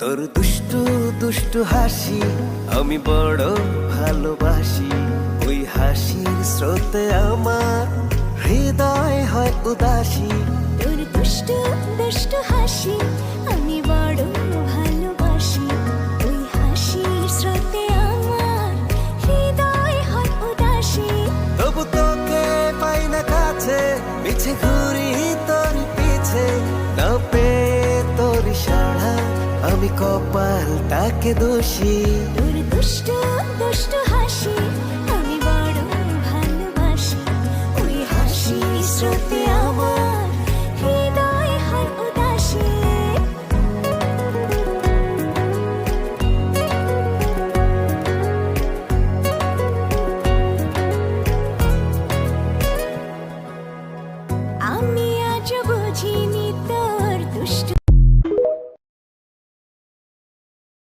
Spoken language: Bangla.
তোর দুষ্টু দুষ্টু হাসি আমি বড় ভালোবাসি। ওই হাসির স্রোতে আমার হৃদয় হয় উদাসী। তোর দুষ্টু দুষ্টু হাসি আমি বড় ভালোবাসি। ওই হাসির স্রোতে আমার হৃদয় হয় উদাসী। তবু তোকে পাই না কাছে, পিছে ঘুরি তোর পিছে। না পেয়ে তোর সাড়া আমি কপালটাকে দোষী। তোর দুষ্টু দুষ্টু হাসি আমি বড় ভালোবাসি। ওই হাসির স্রোতে আমার হৃদয় হয় উদাসী।